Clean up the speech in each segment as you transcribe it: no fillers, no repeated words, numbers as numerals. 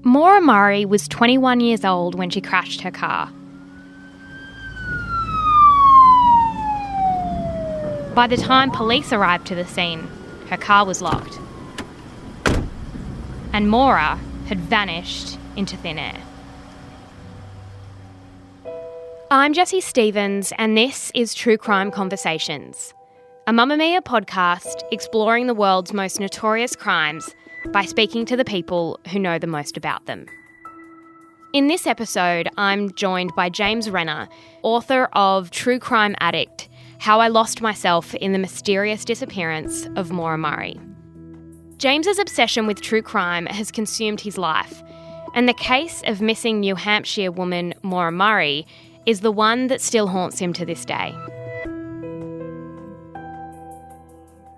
Maura Murray was 21 years old when she crashed her car. By the time police arrived to the scene, her car was locked. And Maura had vanished into thin air. I'm Jessie Stevens, and this is True Crime Conversations, a Mamamia podcast exploring the world's most notorious crimes by speaking to the people who know the most about them. In this episode, I'm joined by James Renner, author of True Crime Addict: How I Lost Myself in the Mysterious Disappearance of Maura Murray. James's obsession with true crime has consumed his life, and the case of missing New Hampshire woman Maura Murray is the one that still haunts him to this day.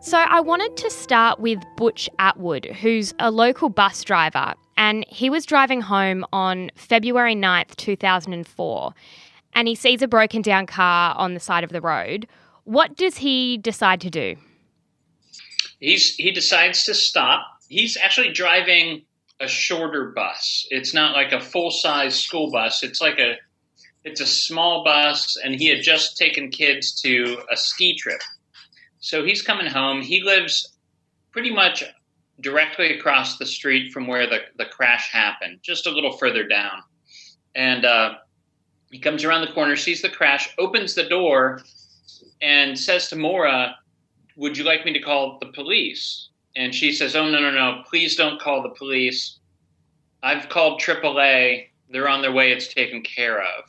So I wanted to start with Butch Atwood, who's a local bus driver, and he was driving home on February 9th, 2004, and he sees a broken down car on the side of the road. What does he decide to do? He decides to stop. He's actually driving a shorter bus. It's not like a full-size school bus. It's a small bus, and he had just taken kids to a ski trip. So he's coming home. He lives pretty much directly across the street from where the crash happened, just a little further down. And he comes around the corner, sees the crash, opens the door, and says to Maura, "Would you like me to call the police?" And she says, "Oh, no, please don't call the police. I've called AAA. They're on their way. It's taken care of."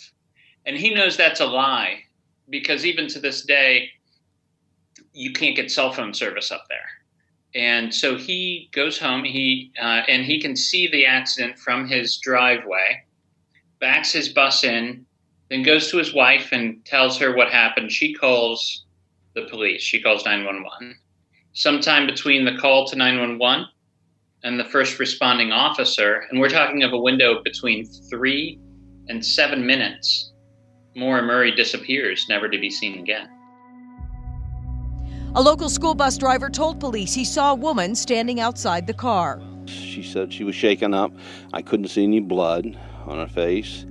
And he knows that's a lie, because even to this day, you can't get cell phone service up there. And so he goes home, and he can see the accident from his driveway, backs his bus in, then goes to his wife and tells her what happened. She calls the police. She calls 911. Sometime between the call to 911 and the first responding officer, and we're talking of a window between 3 and 7 minutes, Maura Murray disappears, never to be seen again. A local school bus driver told police he saw a woman standing outside the car. She said she was shaken up. I couldn't see any blood on her face.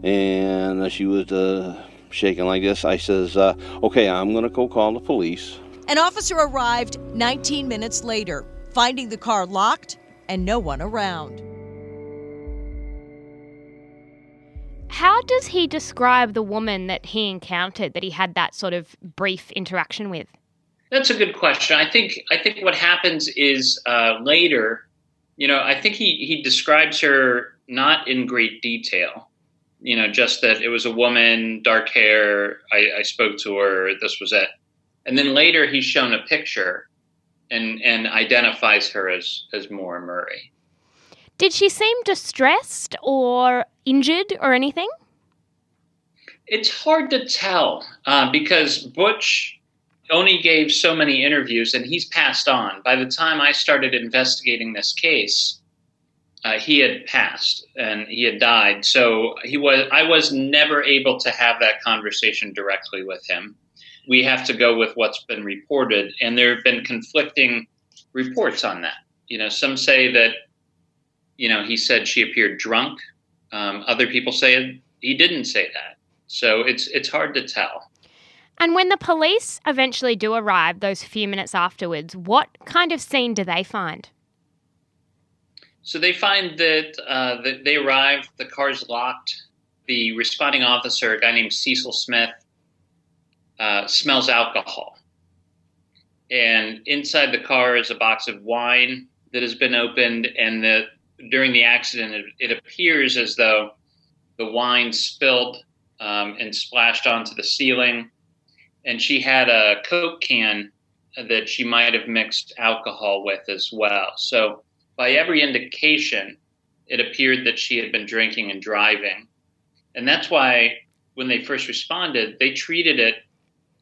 And she was shaking like this. I says, okay, I'm going to go call the police. An officer arrived 19 minutes later, finding the car locked and no one around. How does he describe the woman that he encountered, that he had that sort of brief interaction with? That's a good question. I think what happens is later, I think he describes her not in great detail. Just that it was a woman, dark hair. I spoke to her. This was it. And then later he's shown a picture and identifies her as Maura Murray. Did she seem distressed or injured or anything? It's hard to tell because Butch only gave so many interviews, and he's passed on. By the time I started investigating this case, he had passed and he had died. So I was never able to have that conversation directly with him. We have to go with what's been reported, and there have been conflicting reports on that. Some say that, he said she appeared drunk. Other people say he didn't say that. So it's hard to tell. And when the police eventually do arrive, those few minutes afterwards, what kind of scene do they find? So they find that they arrive, the car's locked. The responding officer, a guy named Cecil Smith, smells alcohol. And inside the car is a box of wine that has been opened, and during the accident, it appears as though the wine spilled and splashed onto the ceiling. And she had a Coke can that she might have mixed alcohol with as well. So by every indication, it appeared that she had been drinking and driving. And that's why when they first responded, they treated it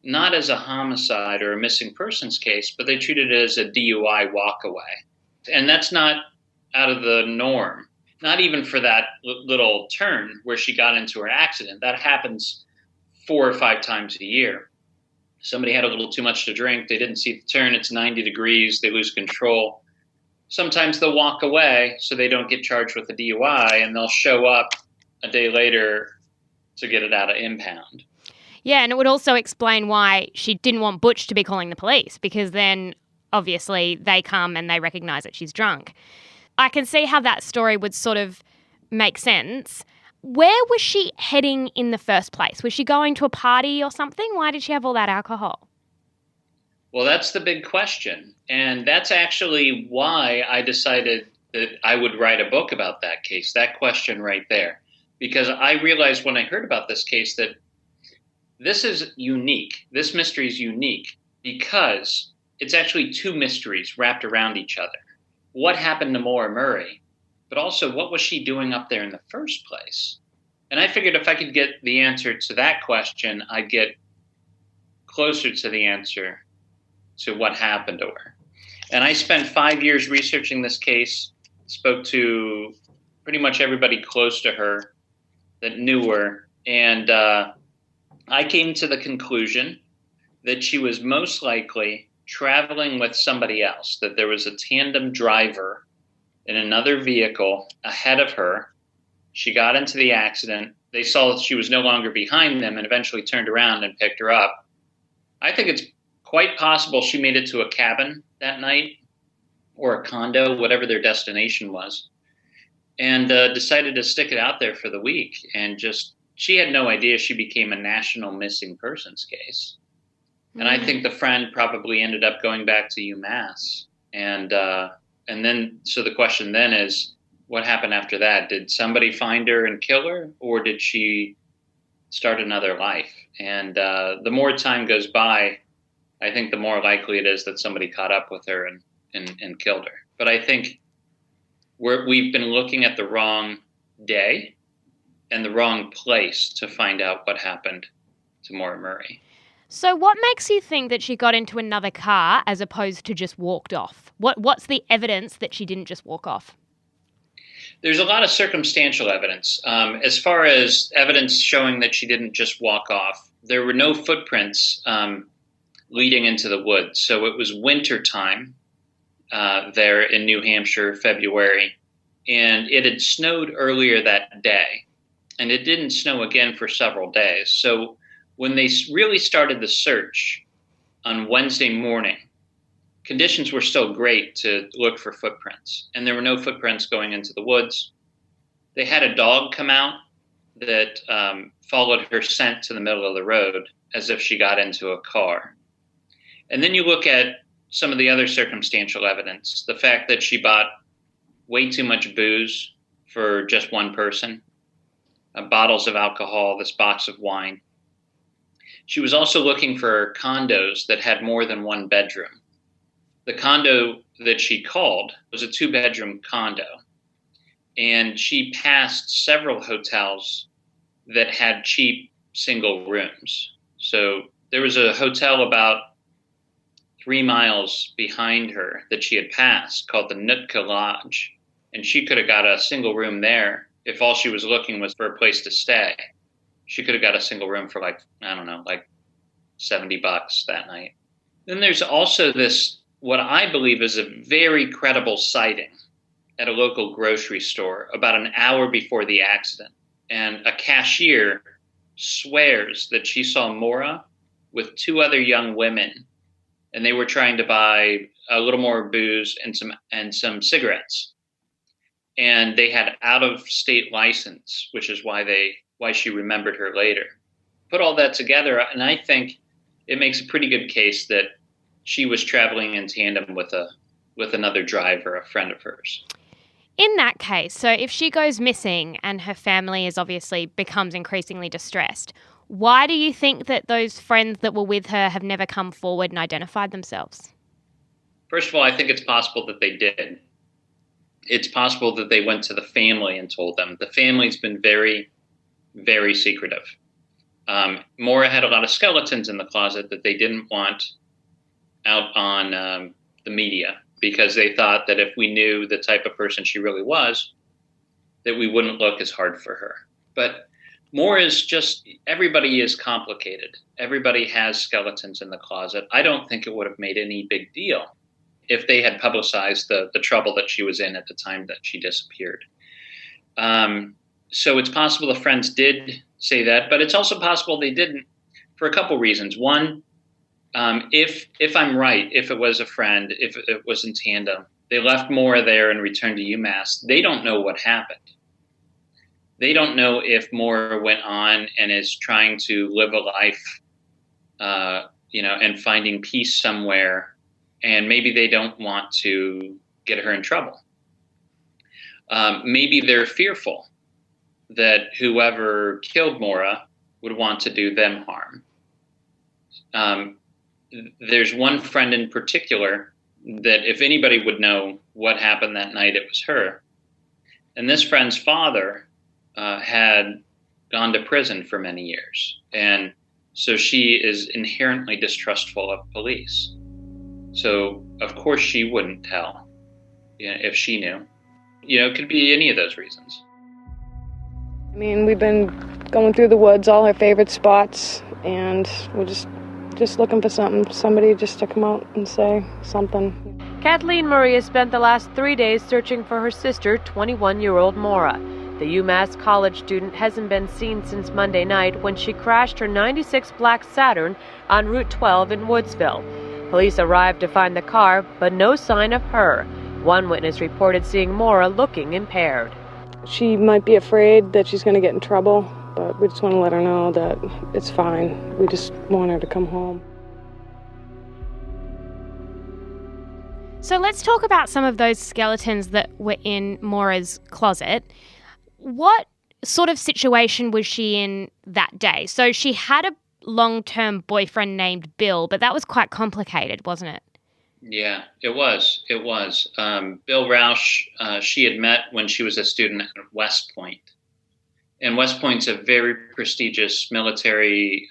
not as a homicide or a missing persons case, but they treated it as a DUI walkaway. And that's not out of the norm, not even for that little turn where she got into her accident. That happens 4 or 5 times a year. Somebody had a little too much to drink. They didn't see the turn. It's 90 degrees. They lose control. sometimes they'll walk away so they don't get charged with a DUI, and they'll show up a day later to get it out of impound. Yeah, and it would also explain why she didn't want Butch to be calling the police, because then obviously they come and they recognise that she's drunk. I can see how that story would sort of make sense. Where was she heading in the first place? Was she going to a party or something? Why did she have all that alcohol? Well, that's the big question. And that's actually why I decided that I would write a book about that case, that question right there. Because I realized when I heard about this case that this is unique. This mystery is unique because it's actually two mysteries wrapped around each other. What happened to Maura Murray, but also what was she doing up there in the first place? And I figured if I could get the answer to that question, I'd get closer to the answer to what happened to her. And I spent 5 years researching this case, spoke to pretty much everybody close to her that knew her, and I came to the conclusion that she was most likely traveling with somebody else, that there was a tandem driver in another vehicle ahead of her. She got into the accident. They saw that she was no longer behind them and eventually turned around and picked her up. I think it's quite possible she made it to a cabin that night or a condo, whatever their destination was, and decided to stick it out there for the week. And just, she had no idea she became a national missing persons case. And I think the friend probably ended up going back to UMass. And then, so the question then is, what happened after that? Did somebody find her and kill her, or did she start another life? And the more time goes by, I think the more likely it is that somebody caught up with her and killed her. But I think we've been looking at the wrong day and the wrong place to find out what happened to Maura Murray. So what makes you think that she got into another car as opposed to just walked off? What's the evidence that she didn't just walk off? There's a lot of circumstantial evidence. As far as evidence showing that she didn't just walk off, there were no footprints leading into the woods. So it was wintertime there in New Hampshire, February, and it had snowed earlier that day, and it didn't snow again for several days. So when they really started the search on Wednesday morning, conditions were still great to look for footprints, and there were no footprints going into the woods. They had a dog come out that followed her scent to the middle of the road as if she got into a car. And then you look at some of the other circumstantial evidence, the fact that she bought way too much booze for just one person, bottles of alcohol, this box of wine. She was also looking for condos that had more than one bedroom. The condo that she called was a 2-bedroom condo, and she passed several hotels that had cheap single rooms. So there was a hotel about 3 miles behind her that she had passed called the Nootka Lodge, and she could have got a single room there if all she was looking was for a place to stay. She could have got a single room for like $70 that night. Then there's also this, what I believe is a very credible sighting at a local grocery store about an hour before the accident. And a cashier swears that she saw Maura with 2 other young women, and they were trying to buy a little more booze and some cigarettes. And they had out-of-state license, which is why she remembered her later. Put all that together, and I think it makes a pretty good case that she was traveling in tandem with another driver, a friend of hers. In that case, so if she goes missing and her family becomes increasingly distressed, why do you think that those friends that were with her have never come forward and identified themselves? First of all, I think it's possible that they did. It's possible that they went to the family and told them. The family's been very, very secretive. Maura had a lot of skeletons in the closet that they didn't want out on the media, because they thought that if we knew the type of person she really was, that we wouldn't look as hard for her. But Maura is just, everybody is complicated. Everybody has skeletons in the closet. I don't think it would have made any big deal if they had publicized the trouble that she was in at the time that she disappeared. So it's possible the friends did say that, but it's also possible they didn't for a couple reasons. One, if I'm right, if it was a friend, if it was in tandem, they left Maura there and returned to UMass. They don't know what happened. They don't know if Maura went on and is trying to live a life, and finding peace somewhere. And maybe they don't want to get her in trouble. Maybe they're fearful that whoever killed Maura would want to do them harm. There's one friend in particular that if anybody would know what happened that night, it was her. And this friend's father had gone to prison for many years. And so she is inherently distrustful of police. So, of course, she wouldn't tell if she knew. It could be any of those reasons. I mean, we've been going through the woods, all our favorite spots, and we're just looking for somebody just to come out and say something. Kathleen Murray has spent the last 3 days searching for her sister, 21-year-old Maura. The UMass college student hasn't been seen since Monday night when she crashed her 96 black Saturn on Route 12 in Woodsville. Police arrived to find the car, but no sign of her. One witness reported seeing Maura looking impaired. She might be afraid that she's going to get in trouble, but we just want to let her know that it's fine. We just want her to come home. So let's talk about some of those skeletons that were in Maura's closet. What sort of situation was she in that day? So she had a long-term boyfriend named Bill, but that was quite complicated, wasn't it? Yeah, it was. Bill Rausch, she had met when she was a student at West Point. And West Point's a very prestigious military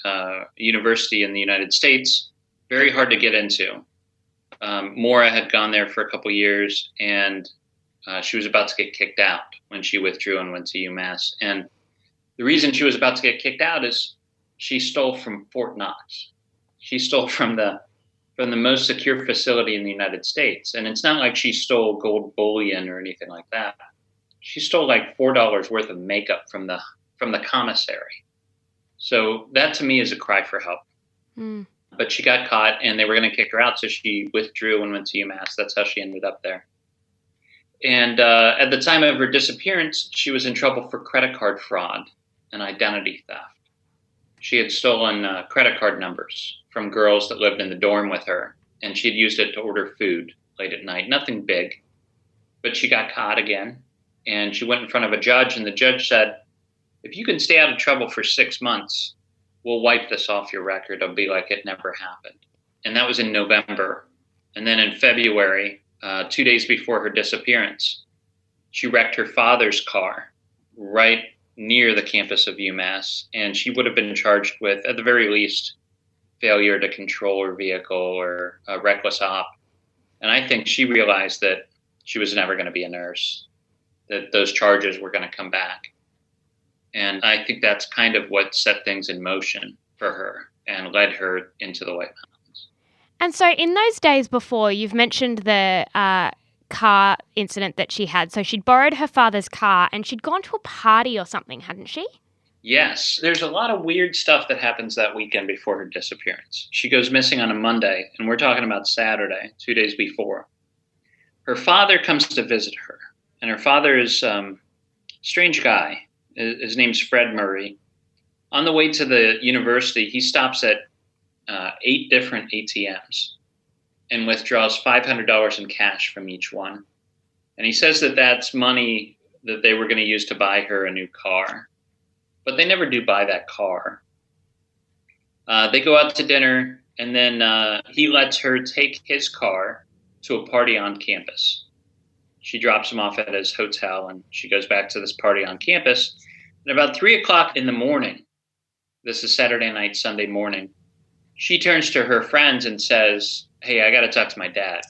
university in the United States, very hard to get into. Maura had gone there for a couple years, and she was about to get kicked out when she withdrew and went to UMass. And the reason she was about to get kicked out is she stole from Fort Knox. She stole from the most secure facility in the United States. And it's not like she stole gold bullion or anything like that. She stole like $4 worth of makeup from the commissary. So that to me is a cry for help. Mm. But she got caught and they were going to kick her out. So she withdrew and went to UMass. That's how she ended up there. And at the time of her disappearance, she was in trouble for credit card fraud and identity theft. She had stolen credit card numbers from girls that lived in the dorm with her, and she had used it to order food late at night. Nothing big, but she got caught again, and she went in front of a judge, and the judge said, if you can stay out of trouble for 6 months, we'll wipe this off your record. It'll be like it never happened. And that was in November. And then in February, 2 days before her disappearance, she wrecked her father's car right near the campus of UMass, and she would have been charged with, at the very least, failure to control her vehicle or a reckless op. And I think she realized that she was never going to be a nurse, that those charges were going to come back. And I think that's kind of what set things in motion for her and led her into the White Mountains. And so in those days before, you've mentioned the car incident that she had. So she'd borrowed her father's car and she'd gone to a party or something, hadn't she? Yes. There's a lot of weird stuff that happens that weekend before her disappearance. She goes missing on a Monday, and we're talking about Saturday, 2 days before. Her father comes to visit her, and her father is a strange guy. His name's Fred Murray. On the way to the university, he stops at 8 different ATMs and withdraws $500 in cash from each one. And he says that that's money that they were going to use to buy her a new car. But they never do buy that car. They go out to dinner, and then he lets her take his car to a party on campus. She drops him off at his hotel, and she goes back to this party on campus. And about 3 o'clock in the morning, this is Saturday night, Sunday morning, she turns to her friends and says, hey, I got to talk to my dad.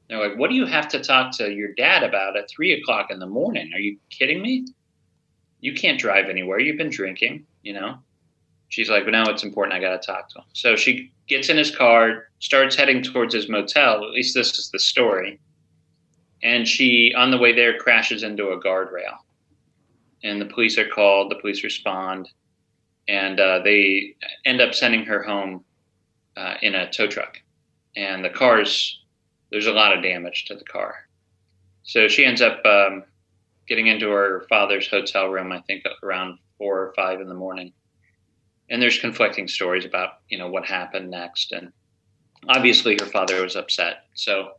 They're like, what do you have to talk to your dad about at 3 o'clock in the morning? Are you kidding me? You can't drive anywhere. You've been drinking, you know? She's like, well, no, it's important. I got to talk to him. So she gets in his car, starts heading towards his motel. At least this is the story. And she, on the way there, crashes into a guardrail. And the police are called, the police respond, and they end up sending her home in a tow truck. And there's a lot of damage to the car. So she ends up getting into her father's hotel room, I think around 4 or 5 in the morning. And there's conflicting stories about, what happened next. And obviously her father was upset. So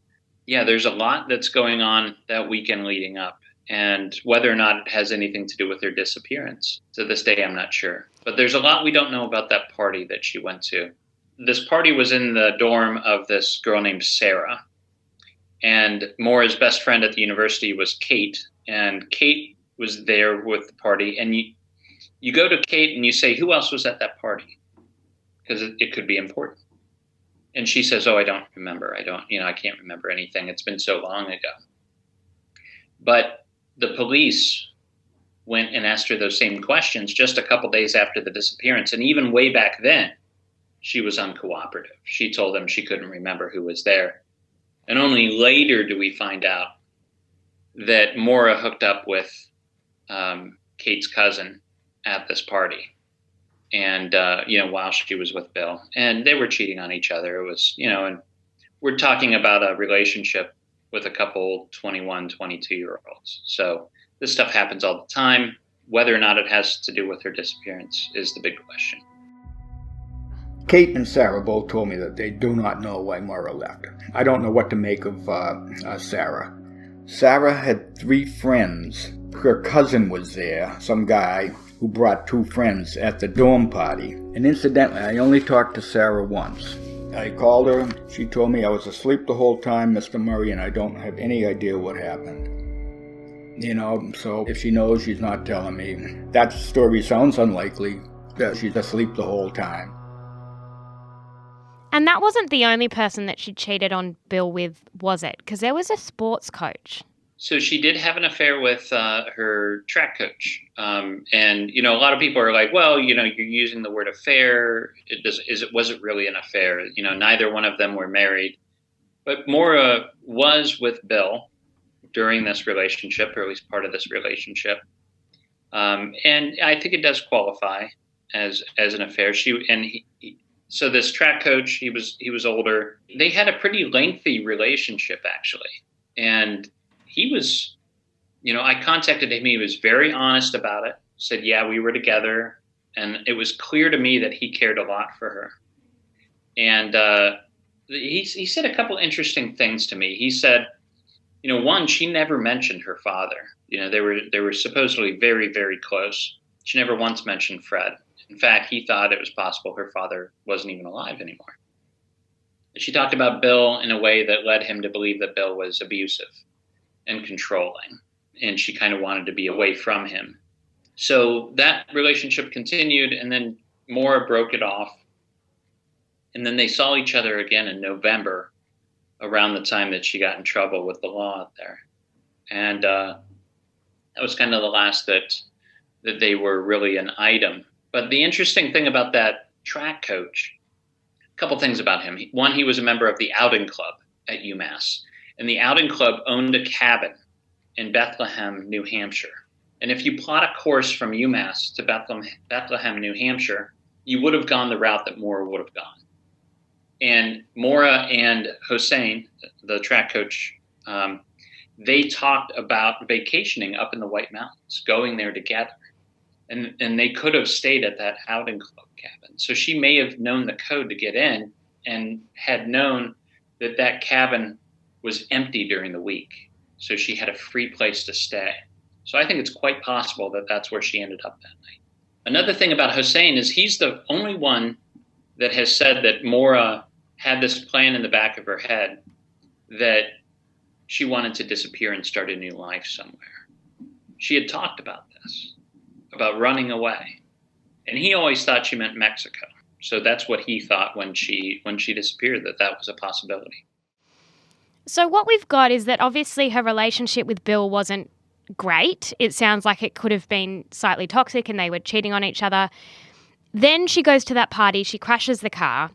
yeah, there's a lot that's going on that weekend leading up. And whether or not it has anything to do with her disappearance, to this day, I'm not sure. But there's a lot we don't know about that party that she went to. This party was in the dorm of this girl named Sarah. And Maura's best friend at the university was Kate. And Kate was there with the party. And you go to Kate and you say, who else was at that party? Because it could be important. And she says, oh, I don't remember. I can't remember anything. It's been so long ago. But the police went and asked her those same questions just a couple days after the disappearance. And even way back then, she was uncooperative. She told them she couldn't remember who was there. And only later do we find out that Maura hooked up with Kate's cousin at this party. And, while she was with Bill. And they were cheating on each other. It was, and we're talking about a relationship with a couple 21, 22-year-olds. So this stuff happens all the time. Whether or not it has to do with her disappearance is the big question. Kate and Sarah both told me that they do not know why Maura left. I don't know what to make of Sarah. Sarah had 3 friends. Her cousin was there, some guy who brought 2 friends at the dorm party. And incidentally, I only talked to Sarah once. I called her. She told me I was asleep the whole time, Mr. Murray, and I don't have any idea what happened. So if she knows, she's not telling me. That story sounds unlikely, that she's asleep the whole time. And that wasn't the only person that she cheated on Bill with, was it? Because there was a sports coach. So she did have an affair with her track coach. And, a lot of people are like, well, you're using the word affair. Was it really an affair? Neither one of them were married. But Maura was with Bill during this relationship, or at least part of this relationship. And I think it does qualify as an affair. So this track coach, he was older. They had a pretty lengthy relationship, actually. And he was, I contacted him. He was very honest about it. Said, yeah, we were together. And it was clear to me that he cared a lot for her. And he said a couple interesting things to me. He said, one, she never mentioned her father. They were supposedly very, very close. She never once mentioned Fred. In fact, he thought it was possible her father wasn't even alive anymore. She talked about Bill in a way that led him to believe that Bill was abusive and controlling, and she kind of wanted to be away from him. So that relationship continued, and then Maura broke it off. And then they saw each other again in November, around the time that she got in trouble with the law out there. And that was kind of the last that they were really an item. But the interesting thing about that track coach, a couple things about him. One, he was a member of the Outing Club at UMass. And the Outing Club owned a cabin in Bethlehem, New Hampshire. And if you plot a course from UMass to Bethlehem, New Hampshire, you would have gone the route that Maura would have gone. And Maura and Hossein, the track coach, they talked about vacationing up in the White Mountains, going there together. And they could have stayed at that Outing Club cabin. So she may have known the code to get in and had known that cabin was empty during the week. So she had a free place to stay. So I think it's quite possible that that's where she ended up that night. Another thing about Hossein is he's the only one that has said that Maura had this plan in the back of her head that she wanted to disappear and start a new life somewhere. She had talked about this, about running away. And he always thought she meant Mexico. So that's what he thought when she disappeared, that was a possibility. So what we've got is that obviously her relationship with Bill wasn't great. It sounds like it could have been slightly toxic and they were cheating on each other. Then she goes to that party, she crashes the car.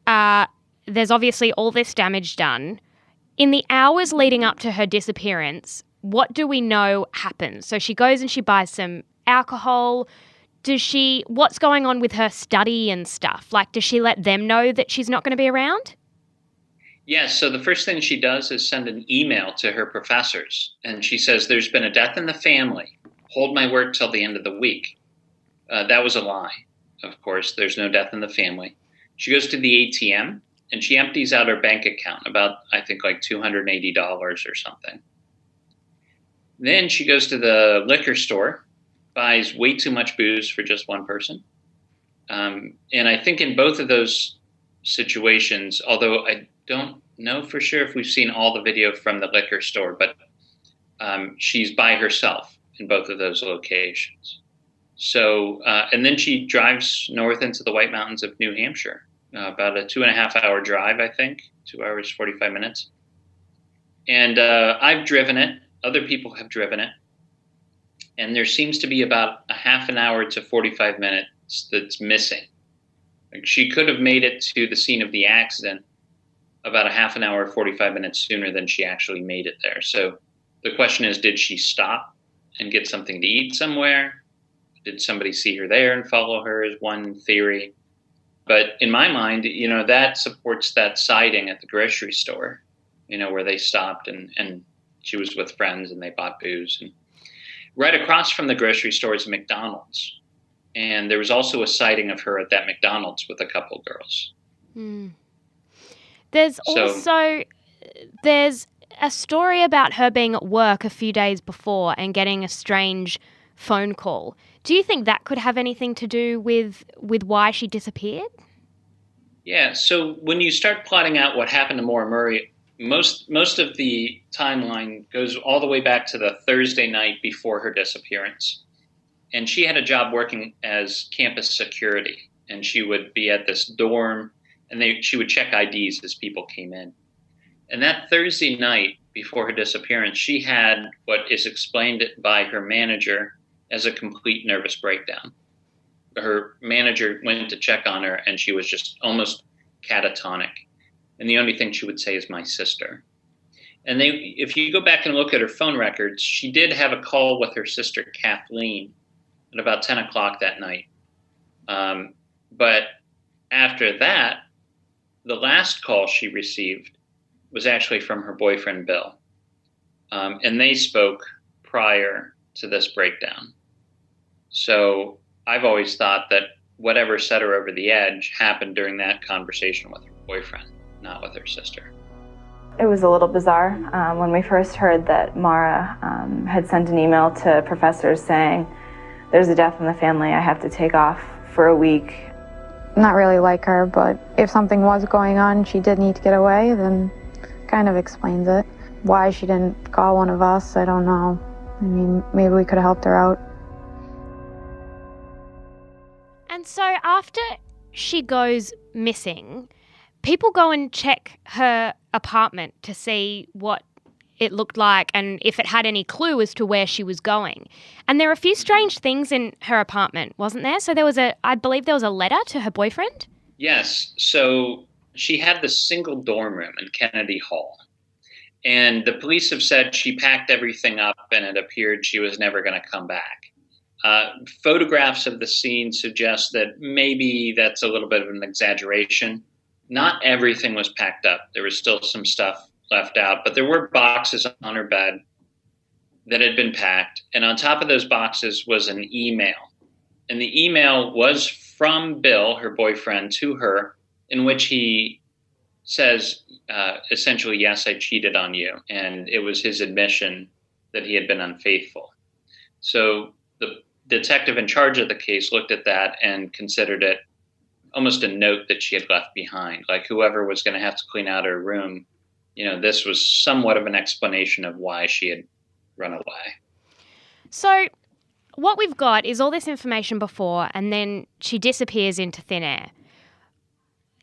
there's obviously all this damage done. In the hours leading up to her disappearance, what do we know happens? So she goes and she buys some alcohol. What's going on with her study and stuff? Like, does she let them know that she's not going to be around? Yes, so the first thing she does is send an email to her professors, and she says, "There's been a death in the family. Hold my work till the end of the week." That was a lie, of course. There's no death in the family. She goes to the ATM, and she empties out her bank account, about, I think, like $280 or something. Then she goes to the liquor store, buys way too much booze for just one person. And I think in both of those situations, although I don't know for sure if we've seen all the video from the liquor store, but she's by herself in both of those locations. So, and then she drives north into the White Mountains of New Hampshire, about a 2.5-hour drive, I think, 2 hours, 45 minutes. And I've driven it. Other people have driven it. And there seems to be about a half an hour to 45 minutes that's missing. Like, she could have made it to the scene of the accident about a half an hour, 45 minutes sooner than she actually made it there. So the question is, did she stop and get something to eat somewhere? Did somebody see her there and follow her, is one theory. But in my mind, that supports that sighting at the grocery store, where they stopped and she was with friends and they bought booze. And right across from the grocery store is a McDonald's. And there was also a sighting of her at that McDonald's with a couple girls. Hmm. There's a story about her being at work a few days before and getting a strange phone call. Do you think that could have anything to do with why she disappeared? Yeah, so when you start plotting out what happened to Maura Murray, most of the timeline goes all the way back to the Thursday night before her disappearance. And she had a job working as campus security, and she would be at this dorm, and she would check IDs as people came in. And that Thursday night before her disappearance, she had what is explained by her manager as a complete nervous breakdown. Her manager went to check on her, and she was just almost catatonic. And the only thing she would say is, "My sister." And if you go back and look at her phone records, she did have a call with her sister, Kathleen, at about 10 o'clock that night. But after that, the last call she received was actually from her boyfriend, Bill. And they spoke prior to this breakdown. So I've always thought that whatever set her over the edge happened during that conversation with her boyfriend, not with her sister. It was a little bizarre. When we first heard that Maura had sent an email to professors saying, "There's a death in the family, I have to take off for a week." Not really like her, but if something was going on, she did need to get away, then kind of explains it. Why she didn't call one of us, I don't know. I mean, maybe we could have helped her out. And so after she goes missing, people go and check her apartment to see what it looked like and if it had any clue as to where she was going. And there are a few strange things in her apartment, wasn't there? So I believe there was a letter to her boyfriend? Yes. So she had the single dorm room in Kennedy Hall. And the police have said she packed everything up and it appeared she was never going to come back. Photographs of the scene suggest that maybe that's a little bit of an exaggeration. Not everything was packed up. There was still some stuff left out, but there were boxes on her bed that had been packed. And on top of those boxes was an email. And the email was from Bill, her boyfriend, to her, in which he says, essentially, "Yes, I cheated on you." And it was his admission that he had been unfaithful. So the detective in charge of the case looked at that and considered it almost a note that she had left behind. Like whoever was going to have to clean out her room, this was somewhat of an explanation of why she had run away. So what we've got is all this information before, and then she disappears into thin air.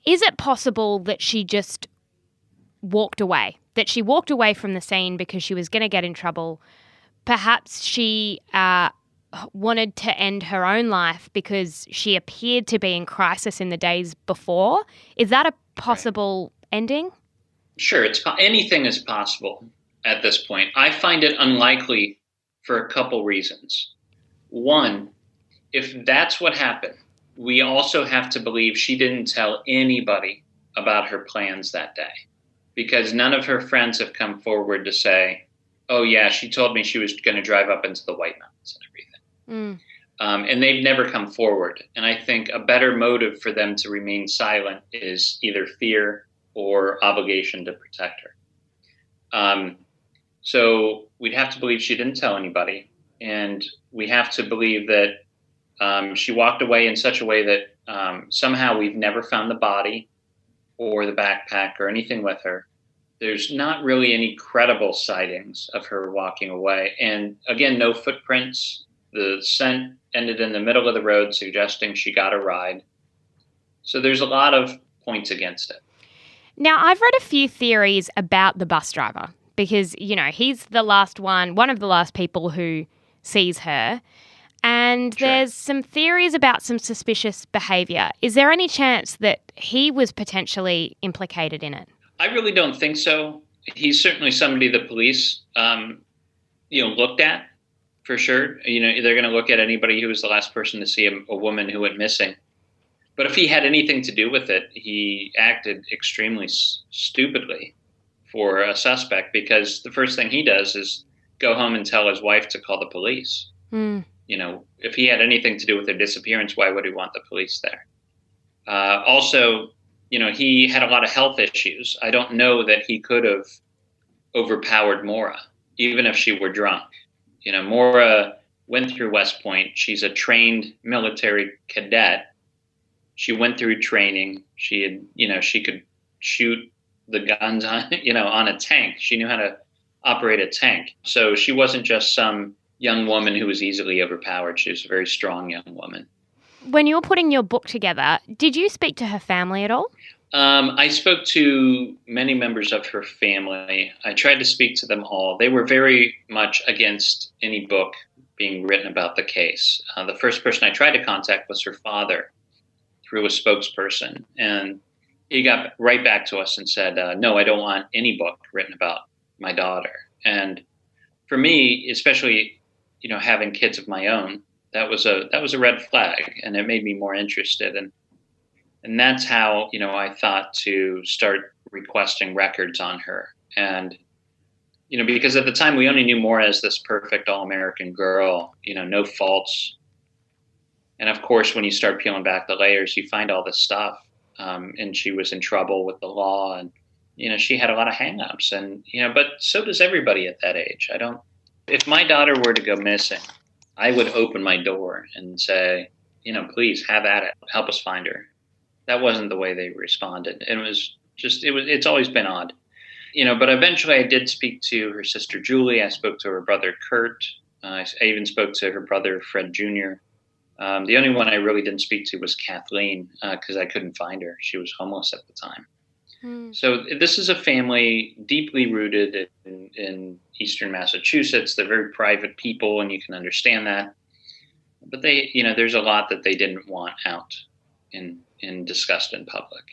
Is it possible that she just walked away? That she walked away from the scene because she was going to get in trouble? Perhaps she wanted to end her own life because she appeared to be in crisis in the days before? Is that a possible ending? Sure, anything is possible at this point. I find it unlikely for a couple reasons. One, if that's what happened, we also have to believe she didn't tell anybody about her plans that day, because none of her friends have come forward to say, oh yeah, she told me she was going to drive up into the White Mountains and everything. And they've never come forward. And I think a better motive for them to remain silent is either fear or obligation to protect her. So we'd have to believe she didn't tell anybody. And we have to believe that she walked away in such a way that somehow we've never found the body or the backpack or anything with her. There's not really any credible sightings of her walking away. And again, no footprints. The scent ended in the middle of the road, suggesting she got a ride. So there's a lot of points against it. Now, I've read a few theories about the bus driver because, you know, he's the last one of the last people who sees her. And there's some theories about some suspicious behaviour. Is there any chance that he was potentially implicated in it? I really don't think so. He's certainly somebody the police, looked at for sure. You know, they're going to look at anybody who was the last person to see a woman who went missing. But if he had anything to do with it, he acted extremely stupidly for a suspect, because the first thing he does is go home and tell his wife to call the police. You know, if he had anything to do with their disappearance, why would he want the police there? Also, you know, he had a lot of health issues. I don't know that he could have overpowered Maura, even if she were drunk. You know, Maura went through West Point. She's a trained military cadet. She went through training. She had, you know, she could shoot the guns on, on a tank. She knew how to operate a tank. So she wasn't just some young woman who was easily overpowered. She was a very strong young woman. When you were putting your book together, did you speak to her family at all? I spoke to many members of her family. I tried to speak to them all. They were very much against any book being written about the case. The first person I tried to contact was her father through a spokesperson. And he got right back to us and said, no, I don't want any book written about my daughter. And for me, especially, having kids of my own, that was a red flag, and it made me more interested. And that's how, I thought to start requesting records on her. And, because at the time we only knew Maura as this perfect all-American girl, no faults. And of course, when you start peeling back the layers, you find all this stuff. And she was in trouble with the law, and, she had a lot of hang-ups, and, but so does everybody at that age. If my daughter were to go missing, I would open my door and say, please have at it. Help us find her. That wasn't the way they responded. And it's always been odd, but eventually I did speak to her sister, Julie. I spoke to her brother, Kurt. I even spoke to her brother, Fred Jr. The only one I really didn't speak to was Kathleen, because I couldn't find her. She was homeless at the time. So this is a family deeply rooted in Eastern Massachusetts. They're very private people, and you can understand that. But they, there's a lot that they didn't want out and discussed in public.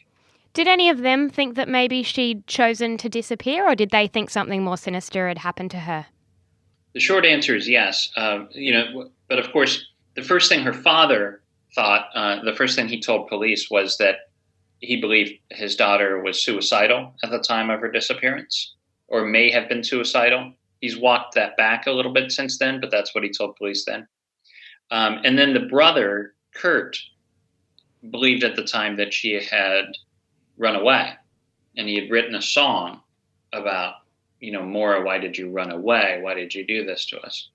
Did any of them think that maybe she'd chosen to disappear, or did they think something more sinister had happened to her? The short answer is yes. But of course, the first thing her father thought, the first thing he told police was that he believed his daughter was suicidal at the time of her disappearance, or may have been suicidal. He's walked that back a little bit since then, but that's what he told police then. And then the brother, Kurt, believed at the time that she had run away, and he had written a song about, Maura, why did you run away? Why did you do this to us?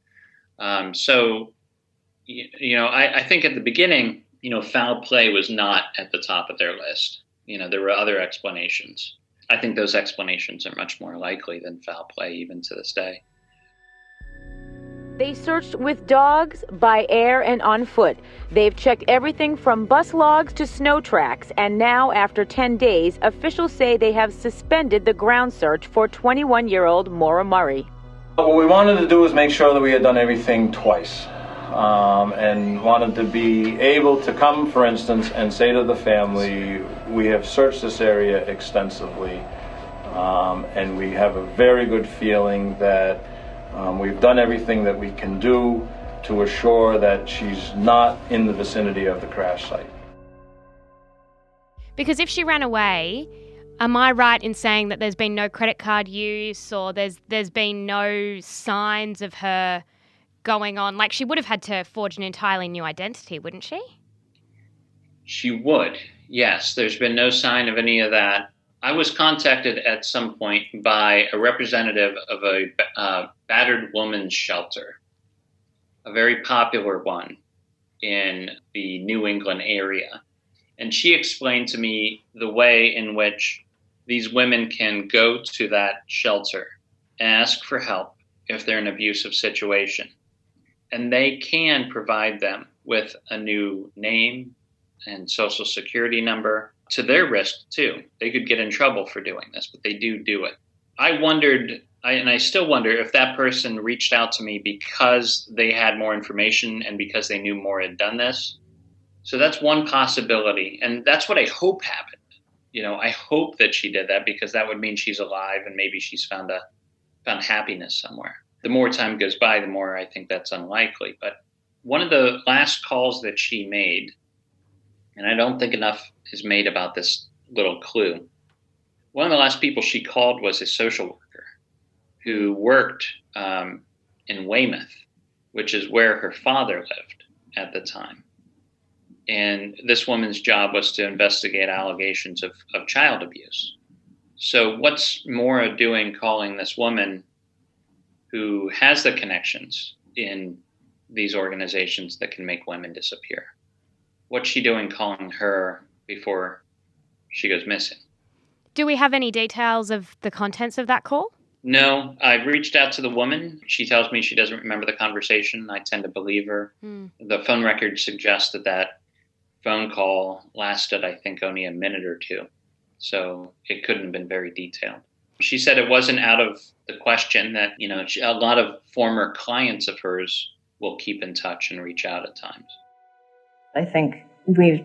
So I think at the beginning, foul play was not at the top of their list. There were other explanations. I think those explanations are much more likely than foul play even to this day. They searched with dogs, by air, and on foot. They've checked everything from bus logs to snow tracks, and now, after 10 days, officials say they have suspended the ground search for 21-year-old Maura Murray. What we wanted to do was make sure that we had done everything twice. and wanted to be able to come, for instance, and say to the family, we have searched this area extensively, and we have a very good feeling that we've done everything that we can do to assure that she's not in the vicinity of the crash site. Because if she ran away, am I right in saying that there's been no credit card use, or there's been no signs of her going on? Like, she would have had to forge an entirely new identity, wouldn't she? She would, yes. There's been no sign of any of that. I was contacted at some point by a representative of a battered woman's shelter, a very popular one in the New England area. And she explained to me the way in which these women can go to that shelter and ask for help if they're in an abusive situation. And they can provide them with a new name and social security number, to their risk too. They could get in trouble for doing this, but they do it. I wondered, and I still wonder, if that person reached out to me because they had more information and because they knew Maura had done this. So that's one possibility, and that's what I hope happened. I hope that she did that, because that would mean she's alive and maybe she's found happiness somewhere. The more time goes by, the more I think that's unlikely. But one of the last calls that she made, and I don't think enough is made about this little clue, one of the last people she called was a social worker who worked in Weymouth, which is where her father lived at the time. And this woman's job was to investigate allegations of child abuse. So what's Maura doing calling this woman who has the connections in these organizations that can make women disappear? What's she doing calling her before she goes missing? Do we have any details of the contents of that call? No, I've reached out to the woman. She tells me she doesn't remember the conversation. I tend to believe her. The phone record suggests that phone call lasted, I think, only a minute or two. So it couldn't have been very detailed. She said it wasn't out of the question that, a lot of former clients of hers will keep in touch and reach out at times. I think we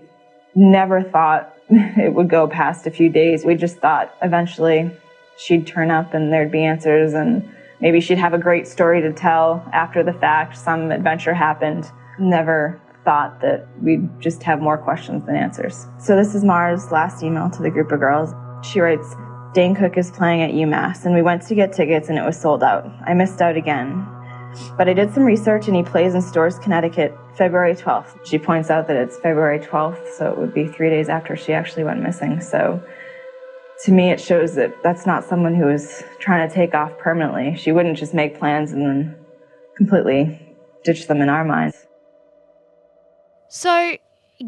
never thought it would go past a few days. We just thought eventually she'd turn up and there'd be answers, and maybe she'd have a great story to tell after the fact. Some adventure happened. Never thought that we'd just have more questions than answers. So this is Maura's last email to the group of girls. She writes, "Dane Cook is playing at UMass, and we went to get tickets and it was sold out. I missed out again. But I did some research and he plays in Storrs, Connecticut, February 12th. She points out that it's February 12th, so it would be 3 days after she actually went missing. So to me, it shows that that's not someone who is trying to take off permanently. She wouldn't just make plans and then completely ditch them in our minds. So,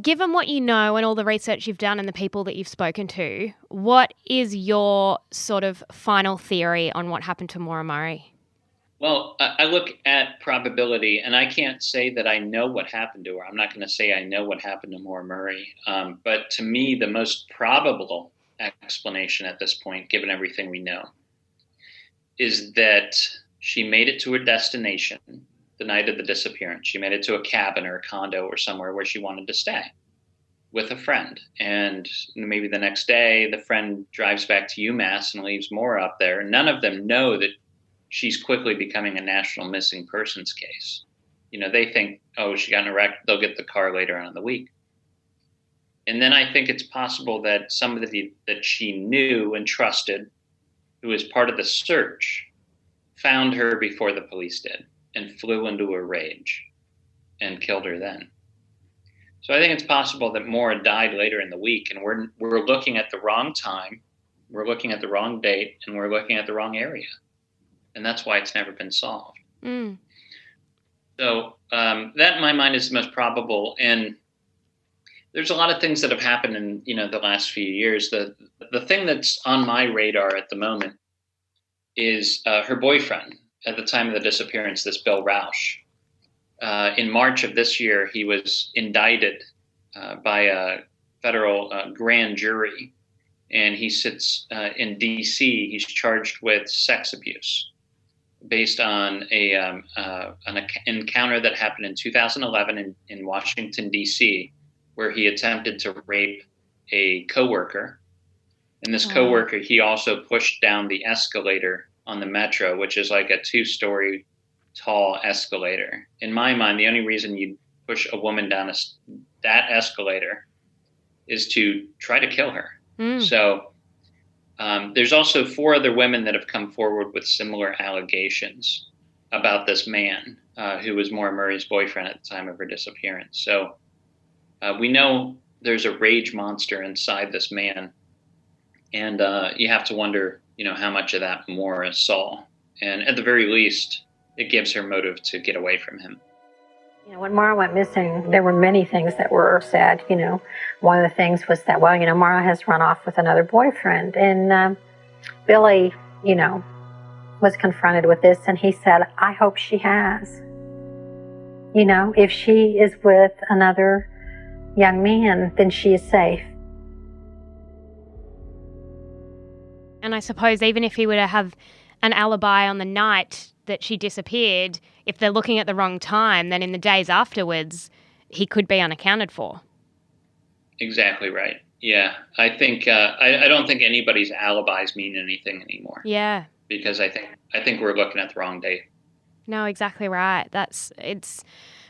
given what you know and all the research you've done and the people that you've spoken to, what is your sort of final theory on what happened to Maura Murray? Well, I look at probability, and I can't say that I know what happened to her. I'm not going to say I know what happened to Maura Murray. But to me, the most probable explanation at this point, given everything we know, is that she made it to her destination the night of the disappearance. She made it to a cabin or a condo or somewhere where she wanted to stay with a friend. And maybe the next day, the friend drives back to UMass and leaves Maura up there. None of them know that she's quickly becoming a national missing persons case. They think, oh, she got in a wreck, they'll get the car later on in the week. And then I think it's possible that somebody that she knew and trusted, who was part of the search, found her before the police did and flew into a rage and killed her then. So I think it's possible that Maura died later in the week, and we're looking at the wrong time, we're looking at the wrong date, and we're looking at the wrong area. And that's why it's never been solved. So that, in my mind, is the most probable. And there's a lot of things that have happened in the last few years. The thing that's on my radar at the moment is her boyfriend at the time of the disappearance, this Bill Rausch. In March of this year, he was indicted by a federal grand jury, and he sits in D.C. He's charged with sex abuse. based on an encounter that happened in 2011 in Washington, D.C., where he attempted to rape a coworker. And this coworker, he also pushed down the escalator on the metro, which is like a 2-story tall escalator. In my mind, the only reason you'd push a woman down that escalator is to try to kill her. So there's also 4 other women that have come forward with similar allegations about this man who was Maura Murray's boyfriend at the time of her disappearance. So we know there's a rage monster inside this man. And you have to wonder, how much of that Maura saw. And at the very least, it gives her motive to get away from him. When Maura went missing, there were many things that were said. One of the things was that, Maura has run off with another boyfriend. And Billy, was confronted with this, and he said, I hope she has. If she is with another young man, then she is safe. And I suppose even if he were to have an alibi on the night that she disappeared, if they're looking at the wrong time, then in the days afterwards, he could be unaccounted for. Exactly right. Yeah. I think I don't think anybody's alibis mean anything anymore. Yeah. Because I think we're looking at the wrong date. No, exactly right. It's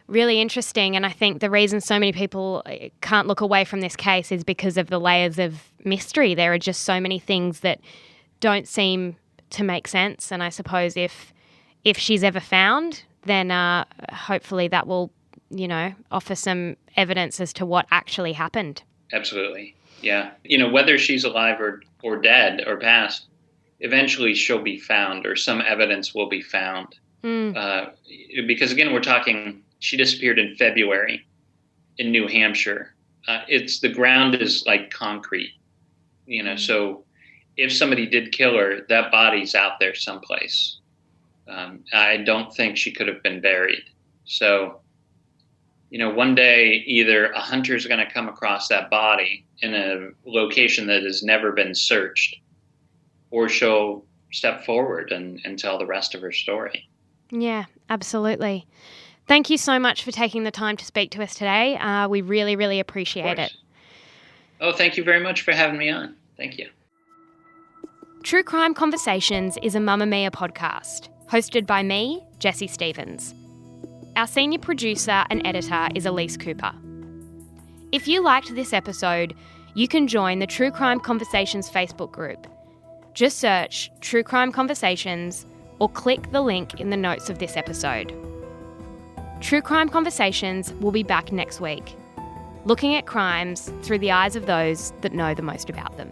really interesting, and I think the reason so many people can't look away from this case is because of the layers of mystery. There are just so many things that don't seem to make sense, and I suppose if she's ever found, then hopefully that will, offer some evidence as to what actually happened. Absolutely. Yeah. Whether she's alive or dead or passed, eventually she'll be found, or some evidence will be found. Because again, we're talking, she disappeared in February in New Hampshire. The ground is like concrete, so if somebody did kill her, that body's out there someplace. I don't think she could have been buried. So, one day either a hunter's going to come across that body in a location that has never been searched, or she'll step forward and tell the rest of her story. Yeah, absolutely. Thank you so much for taking the time to speak to us today. We really, really appreciate it. Oh, thank you very much for having me on. Thank you. True Crime Conversations is a Mamamia podcast, hosted by me, Jessie Stevens. Our senior producer and editor is Elise Cooper. If you liked this episode, you can join the True Crime Conversations Facebook group. Just search True Crime Conversations or click the link in the notes of this episode. True Crime Conversations will be back next week, looking at crimes through the eyes of those that know the most about them.